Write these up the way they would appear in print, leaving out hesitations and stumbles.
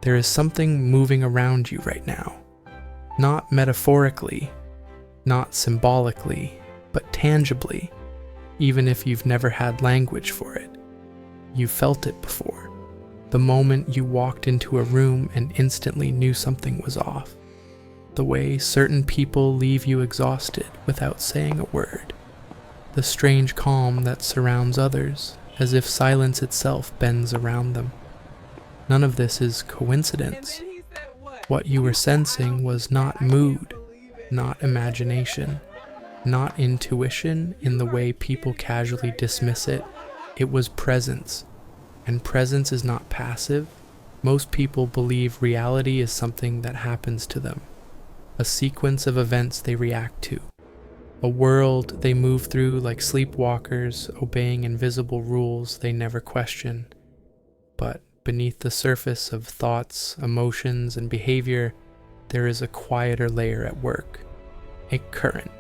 There is something moving around you right now. Not metaphorically, not symbolically, but tangibly, even if you've never had language for it. You felt it before. The moment you walked into a room and instantly knew something was off. The way certain people leave you exhausted without saying a word. The strange calm that surrounds others, as if silence itself bends around them. None of this is coincidence. What you were sensing was not mood, not imagination, not intuition in the way people casually dismiss it. It was presence. And presence is not passive. Most people believe reality is something that happens to them, a sequence of events they react to, a world they move through like sleepwalkers, obeying invisible rules they never question. But beneath the surface of thoughts, emotions, and behavior, there is a quieter layer at work, a current.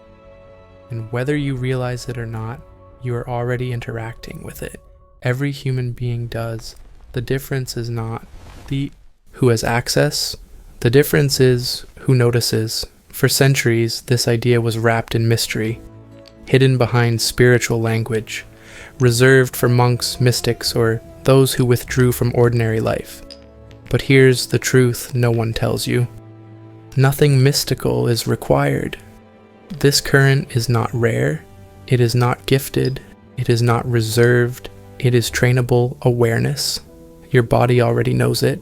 And whether you realize it or not, you are already interacting with it. Every human being does. The difference is not the who has access. The difference is who notices. For centuries, this idea was wrapped in mystery, hidden behind spiritual language, reserved for monks, mystics, or those who withdrew from ordinary life. But here's the truth no one tells you. Nothing mystical is required. This current is not rare. It is not gifted. It is not reserved. It is trainable awareness. Your body already knows it.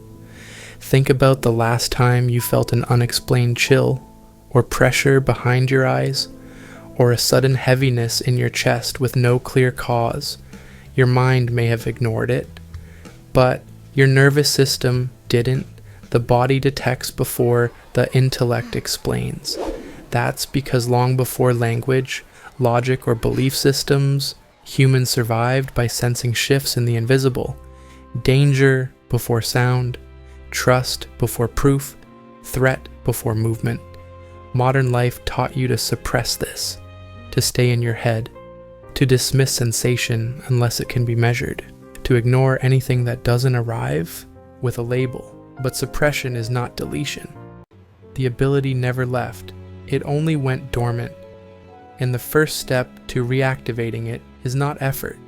Think about the last time you felt an unexplained chill, or pressure behind your eyes, or a sudden heaviness in your chest with no clear cause. Your mind may have ignored it, but your nervous system didn't. The body detects before the intellect explains. That's because long before language, logic, or belief systems, humans survived by sensing shifts in the invisible. Danger before sound, trust before proof, threat before movement. Modern life taught you to suppress this, to stay in your head, to dismiss sensation unless it can be measured, to ignore anything that doesn't arrive with a label. But suppression is not deletion. The ability never left, it only went dormant. And the first step to reactivating it is not effort.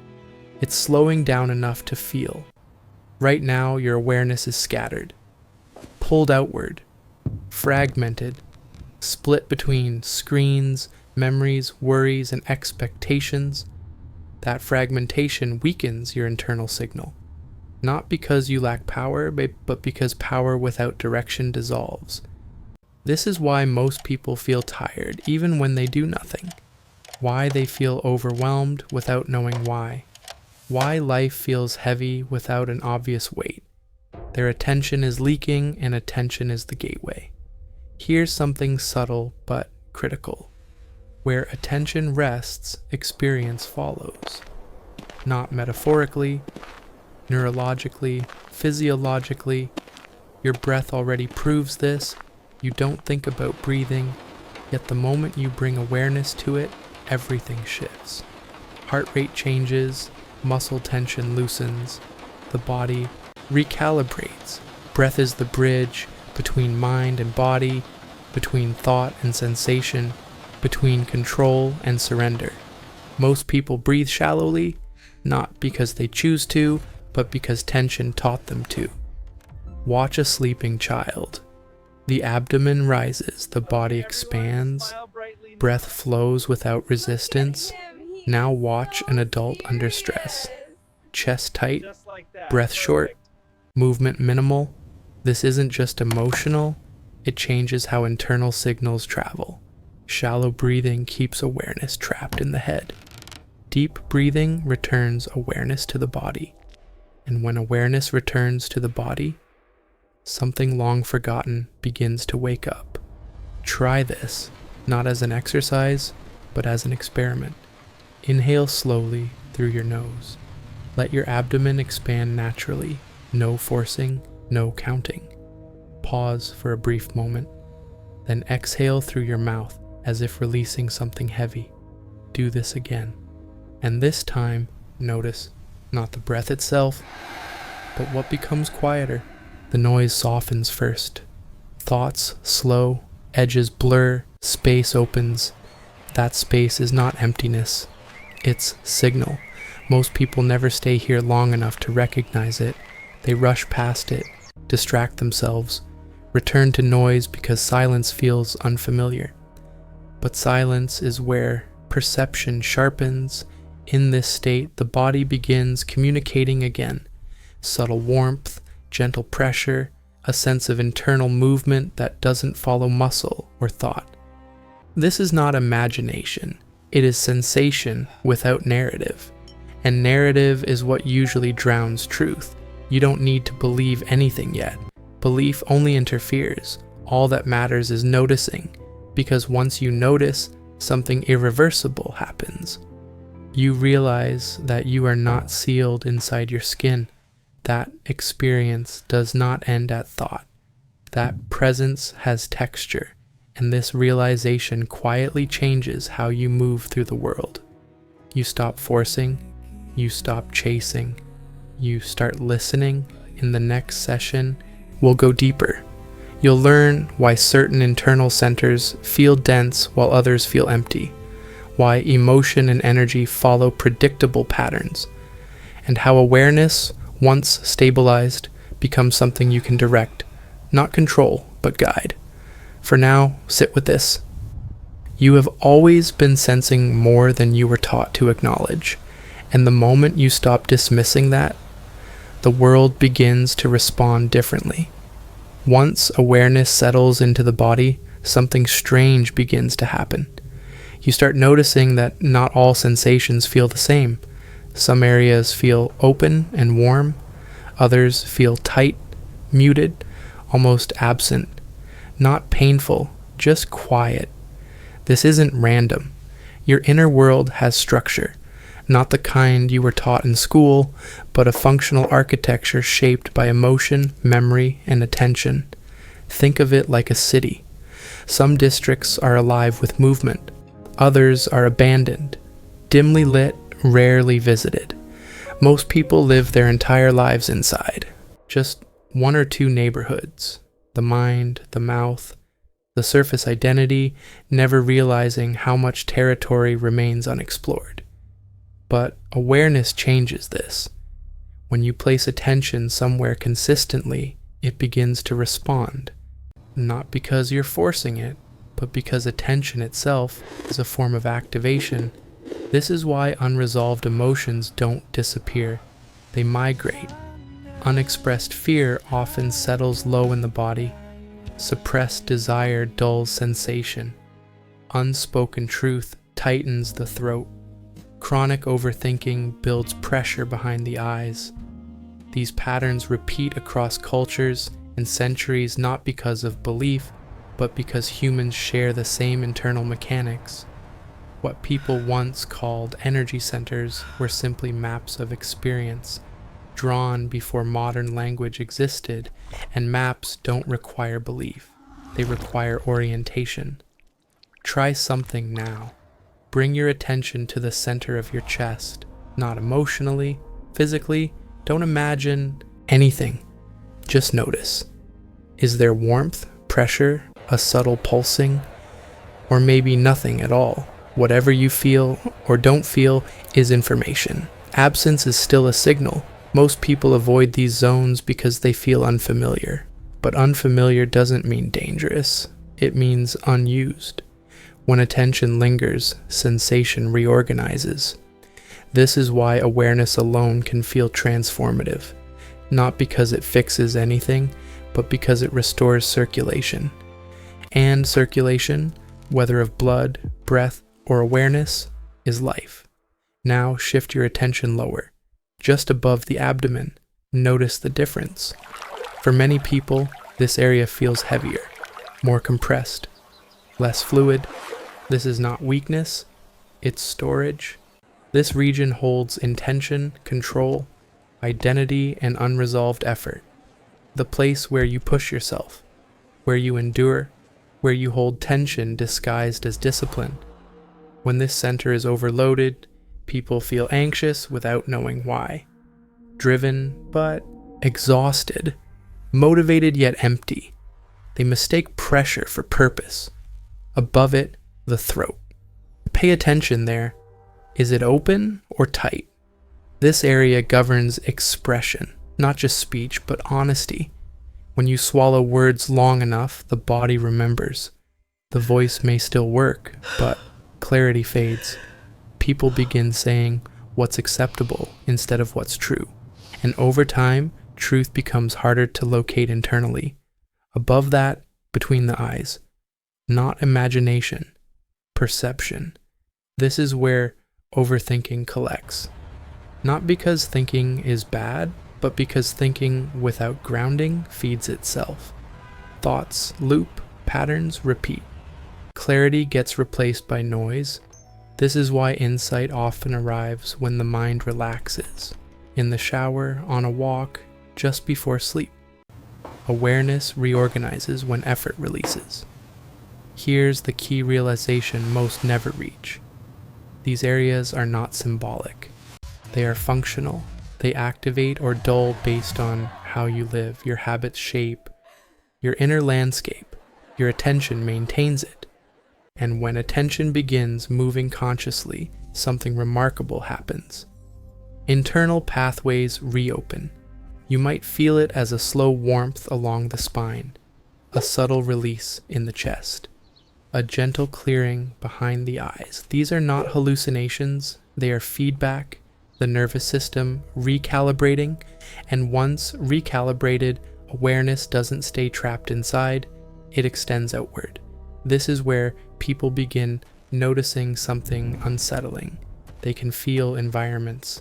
It's slowing down enough to feel. Right now, your awareness is scattered, pulled outward, fragmented, split between screens, memories, worries, and expectations. That fragmentation weakens your internal signal. Not because you lack power, but because power without direction dissolves. This is why most people feel tired, even when they do nothing. Why they feel overwhelmed without knowing why. Why life feels heavy without an obvious weight. Their attention is leaking, and attention is the gateway. Here's something subtle but critical. Where attention rests, experience follows. Not metaphorically, neurologically, physiologically. Your breath already proves this. You don't think about breathing, yet the moment you bring awareness to it, everything shifts. Heart rate changes, muscle tension loosens, the body recalibrates. Breath is the bridge between mind and body, between thought and sensation, between control and surrender. Most people breathe shallowly, not because they choose to, but because tension taught them to. Watch a sleeping child. The abdomen rises, the body expands, breath flows without resistance. Now watch an adult under stress. Chest tight, breath short, movement minimal. This isn't just emotional, it changes how internal signals travel. Shallow breathing keeps awareness trapped in the head. Deep breathing returns awareness to the body. And when awareness returns to the body, something long forgotten begins to wake up. Try this, not as an exercise, but as an experiment. Inhale slowly through your nose. Let your abdomen expand naturally, no forcing, no counting. Pause for a brief moment, then exhale through your mouth as if releasing something heavy. Do this again. And this time, notice not the breath itself, but what becomes quieter, The noise softens first. Thoughts slow, edges blur, space opens. That space is not emptiness. It's signal. Most people never stay here long enough to recognize it. They rush past it, distract themselves, return to noise because silence feels unfamiliar. But silence is where perception sharpens. In this state, the body begins communicating again. Subtle warmth, gentle pressure, a sense of internal movement that doesn't follow muscle or thought. This is not imagination. It is sensation without narrative. And narrative is what usually drowns truth. You don't need to believe anything yet. Belief only interferes. All that matters is noticing, because once you notice, something irreversible happens. You realize that you are not sealed inside your skin. That experience does not end at thought. That presence has texture, and this realization quietly changes how you move through the world. You stop forcing, you stop chasing, you start listening. In the next session, we'll go deeper. You'll learn why certain internal centers feel dense while others feel empty, why emotion and energy follow predictable patterns, and how awareness, once stabilized, becomes something you can direct, not control, but guide. For now, sit with this. You have always been sensing more than you were taught to acknowledge, and the moment you stop dismissing that, the world begins to respond differently. Once awareness settles into the body, something strange begins to happen. You start noticing that not all sensations feel the same. Some areas feel open and warm, others feel tight, muted, almost absent. Not painful, just quiet. This isn't random. Your inner world has structure, not the kind you were taught in school, but a functional architecture shaped by emotion, memory, and attention. Think of it like a city. Some districts are alive with movement. Others are abandoned, dimly lit, rarely visited. Most people live their entire lives inside. Just one or two neighborhoods. The mind, the mouth, the surface identity, never realizing how much territory remains unexplored. But awareness changes this. When you place attention somewhere consistently, it begins to respond. Not because you're forcing it, but because attention itself is a form of activation. This is why unresolved emotions don't disappear. They migrate. Unexpressed fear often settles low in the body. Suppressed desire dulls sensation. Unspoken truth tightens the throat. Chronic overthinking builds pressure behind the eyes. These patterns repeat across cultures and centuries not because of belief, but because humans share the same internal mechanics. What people once called energy centers were simply maps of experience, drawn before modern language existed, and maps don't require belief. They require orientation. Try something now. Bring your attention to the center of your chest, not emotionally, physically. Don't imagine anything. Just notice. Is there warmth, pressure, a subtle pulsing, or maybe nothing at all? Whatever you feel or don't feel is information. Absence is still a signal. Most people avoid these zones because they feel unfamiliar. But unfamiliar doesn't mean dangerous. It means unused. When attention lingers, sensation reorganizes. This is why awareness alone can feel transformative. Not because it fixes anything, but because it restores circulation. And circulation, whether of blood, breath, or awareness, is life. Now shift your attention lower, just above the abdomen. Notice the difference. For many people, this area feels heavier, more compressed, less fluid. This is not weakness, it's storage. This region holds intention, control, identity, and unresolved effort. The place where you push yourself, where you endure, where you hold tension disguised as discipline. When this center is overloaded, people feel anxious without knowing why. Driven, but exhausted. motivated yet empty. They mistake pressure for purpose. Above it, the throat. Pay attention there. Is it open or tight? This area governs expression, not just speech, but honesty. When you swallow words long enough, the body remembers. The voice may still work, but clarity fades. People begin saying what's acceptable instead of what's true. And over time, truth becomes harder to locate internally. Above that, between the eyes. Not imagination, perception. This is where overthinking collects. Not because thinking is bad, but because thinking without grounding feeds itself. Thoughts loop, patterns repeat. Clarity gets replaced by noise. This is why insight often arrives when the mind relaxes. In the shower, on a walk, just before sleep. Awareness reorganizes when effort releases. Here's the key realization most never reach. These areas are not symbolic. They are functional. They activate or dull based on how you live, your habits shape, your inner landscape. Your attention maintains it. And when attention begins moving consciously, something remarkable happens. Internal pathways reopen. You might feel it as a slow warmth along the spine, a subtle release in the chest, a gentle clearing behind the eyes. These are not hallucinations, they are feedback, the nervous system recalibrating, and once recalibrated, awareness doesn't stay trapped inside, it extends outward. This is where people begin noticing something unsettling. They can feel environments.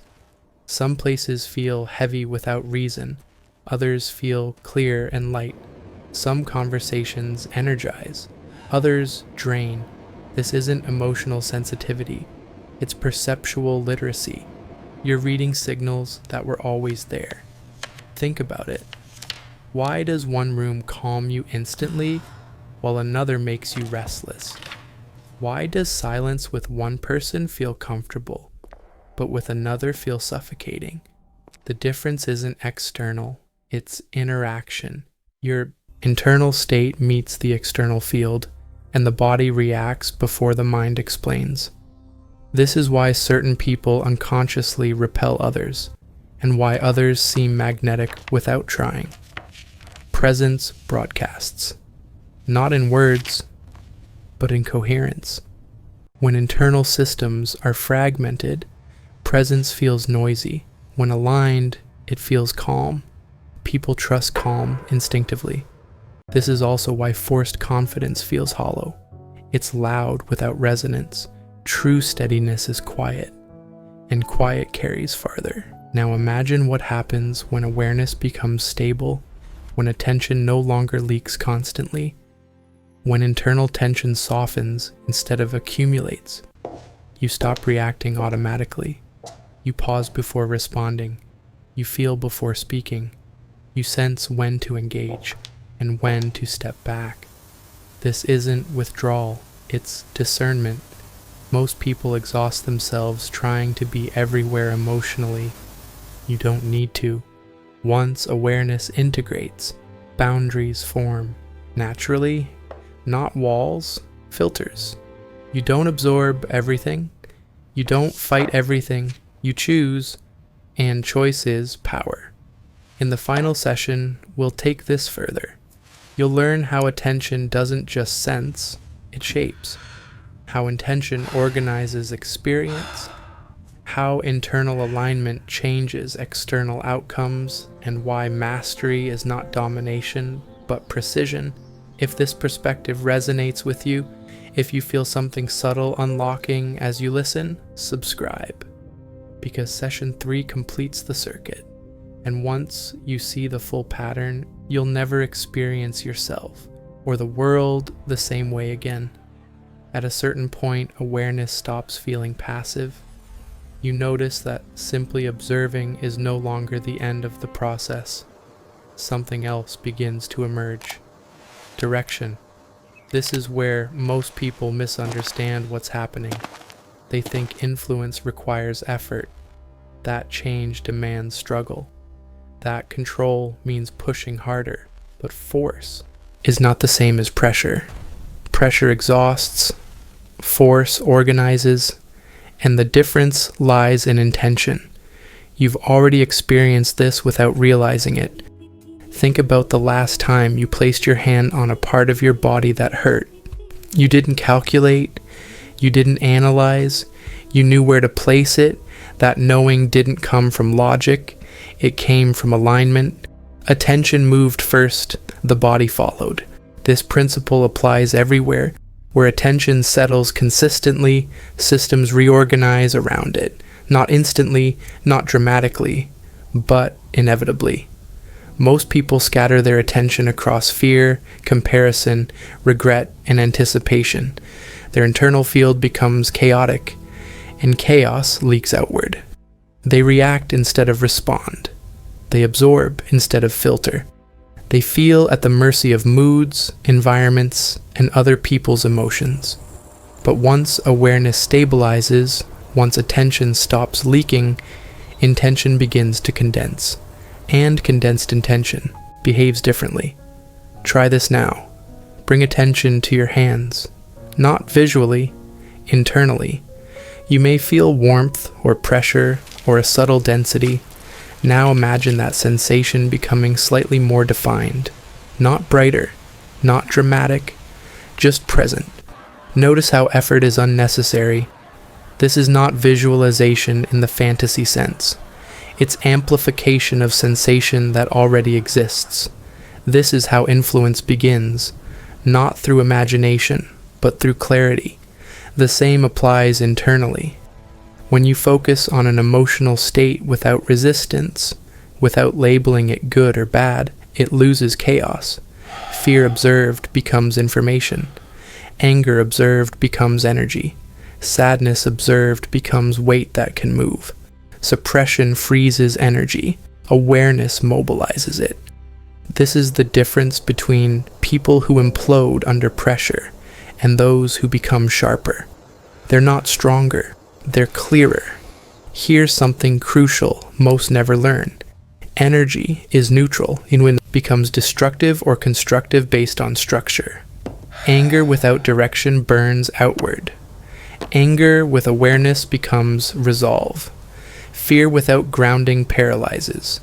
Some places feel heavy without reason, others feel clear and light. Some conversations energize, others drain. This isn't emotional sensitivity, it's perceptual literacy. You're reading signals that were always there. Think about it. Why does one room calm you instantly while another makes you restless? Why does silence with one person feel comfortable, but with another feel suffocating? The difference isn't external, it's interaction. Your internal state meets the external field, and the body reacts before the mind explains. This is why certain people unconsciously repel others, and why others seem magnetic without trying. Presence broadcasts, not in words, but in coherence. When internal systems are fragmented, presence feels noisy. When aligned, it feels calm. People trust calm instinctively. This is also why forced confidence feels hollow. It's loud without resonance. True steadiness is quiet, and quiet carries farther. Now imagine what happens when awareness becomes stable, when attention no longer leaks constantly, when internal tension softens instead of accumulates. You stop reacting automatically. You pause before responding. You feel before speaking. You sense when to engage and when to step back. This isn't withdrawal, it's discernment. Most people exhaust themselves trying to be everywhere emotionally. You don't need to. Once awareness integrates, boundaries form. Naturally, not walls, filters. You don't absorb everything. You don't fight everything. You choose, and choice is power. In the final session, we'll take this further. You'll learn how attention doesn't just sense, it shapes. How intention organizes experience, how internal alignment changes external outcomes, and why mastery is not domination, but precision. If this perspective resonates with you, if you feel something subtle unlocking as you listen, subscribe. Because session 3 completes the circuit, and once you see the full pattern, you'll never experience yourself or the world the same way again. At a certain point, awareness stops feeling passive. You notice that simply observing is no longer the end of the process. Something else begins to emerge. Direction. This is where most people misunderstand what's happening. They think influence requires effort. That change demands struggle. that control means pushing harder, but force is not the same as pressure. Pressure exhausts, force organizes, and the difference lies in intention. You've already experienced this without realizing it. Think about the last time you placed your hand on a part of your body that hurt. You didn't calculate, you didn't analyze, you knew where to place it. That knowing didn't come from logic, it came from alignment. Attention moved first, the body followed. This principle applies everywhere. Where attention settles consistently, systems reorganize around it. Not instantly, not dramatically, but inevitably. Most people scatter their attention across fear, comparison, regret, and anticipation. Their internal field becomes chaotic, and chaos leaks outward. They react instead of respond. They absorb instead of filter. They feel at the mercy of moods, environments, and other people's emotions. But once awareness stabilizes, once attention stops leaking, intention begins to condense. And condensed intention behaves differently. Try this now. Bring attention to your hands. Not visually, internally. You may feel warmth or pressure or a subtle density. Now imagine that sensation becoming slightly more defined. Not brighter, not dramatic, just present. Notice how effort is unnecessary. This is not visualization in the fantasy sense. It's amplification of sensation that already exists. This is how influence begins, not through imagination, but through clarity. The same applies internally. When you focus on an emotional state without resistance, without labeling it good or bad, it loses chaos. Fear observed becomes information. Anger observed becomes energy. Sadness observed becomes weight that can move. Suppression freezes energy. Awareness mobilizes it. This is the difference between people who implode under pressure and those who become sharper. They're not stronger. They're clearer. Here's something crucial most never learn. Energy is neutral in when it becomes destructive or constructive based on structure. Anger without direction burns outward. Anger with awareness becomes resolve. Fear without grounding paralyzes.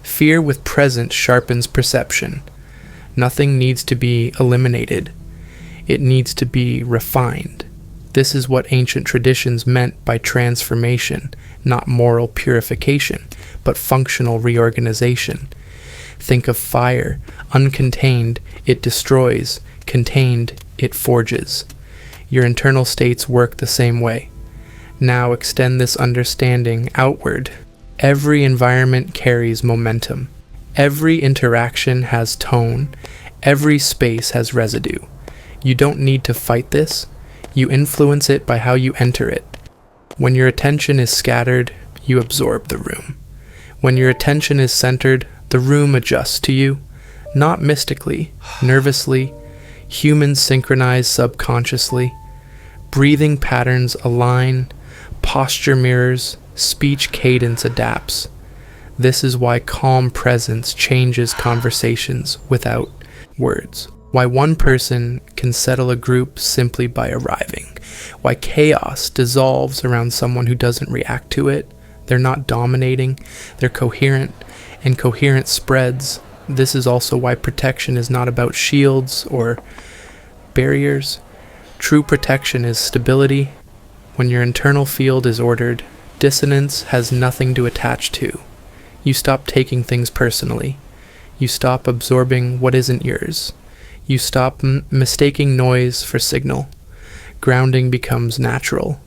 Fear with presence sharpens perception. Nothing needs to be eliminated. It needs to be refined. This is what ancient traditions meant by transformation, not moral purification, but functional reorganization. Think of fire. Uncontained, it destroys. Contained, it forges. Your internal states work the same way. Now extend this understanding outward. Every environment carries momentum. Every interaction has tone. Every space has residue. You don't need to fight this. You influence it by how you enter it. When your attention is scattered, you absorb the room. When your attention is centered, the room adjusts to you. Not mystically, nervously. Humans synchronize subconsciously. Breathing patterns align. Posture mirrors. Speech cadence adapts. This is why calm presence changes conversations without words. Why one person can settle a group simply by arriving. Why chaos dissolves around someone who doesn't react to it. They're not dominating, they're coherent, and coherence spreads. This is also why protection is not about shields or barriers. True protection is stability. When your internal field is ordered, dissonance has nothing to attach to. You stop taking things personally. You stop absorbing what isn't yours. You stop mistaking noise for signal. Grounding becomes natural.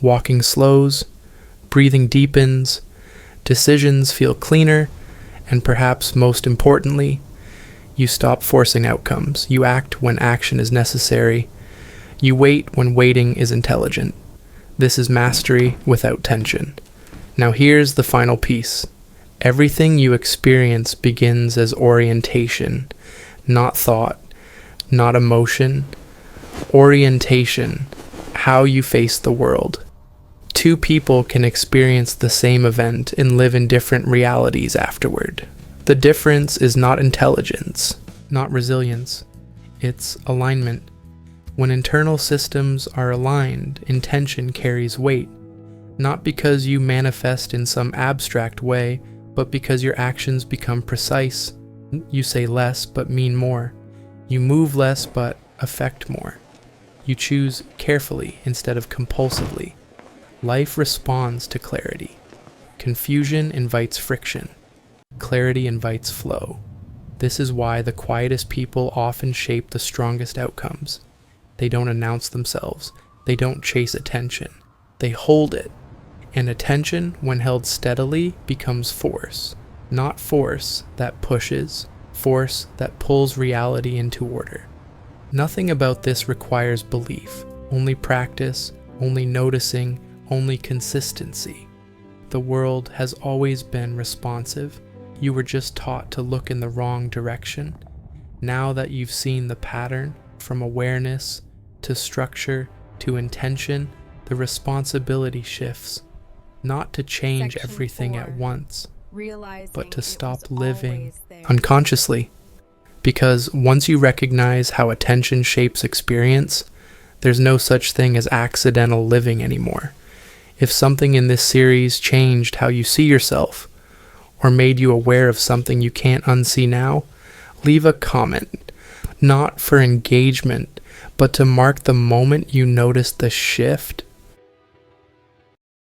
Walking slows. Breathing deepens. Decisions feel cleaner. And perhaps most importantly, you stop forcing outcomes. You act when action is necessary. You wait when waiting is intelligent. This is mastery without tension. Now here's the final piece. Everything you experience begins as orientation, not thought, not emotion. Orientation, how you face the world. Two people can experience the same event and live in different realities afterward. The difference is not intelligence, not resilience. It's alignment. When internal systems are aligned, intention carries weight, not because you manifest in some abstract way, but because your actions become precise. You say less, but mean more. You move less, but affect more. You choose carefully instead of compulsively. Life responds to clarity. Confusion invites friction. Clarity invites flow. This is why the quietest people often shape the strongest outcomes. They don't announce themselves. They don't chase attention. They hold it. And attention, when held steadily, becomes force. Not force that pushes, force that pulls reality into order. Nothing about this requires belief, only practice, only noticing, only consistency. The world has always been responsive. You were just taught to look in the wrong direction. Now that you've seen the pattern, from awareness to structure to intention, the responsibility shifts. Not to change Section everything 4. at once, Realizing but to it stop was living always there. unconsciously. Because once you recognize how attention shapes experience, there's no such thing as accidental living anymore. If something in this series changed how you see yourself, or made you aware of something you can't unsee now, leave a comment, not for engagement, but to mark the moment you noticed the shift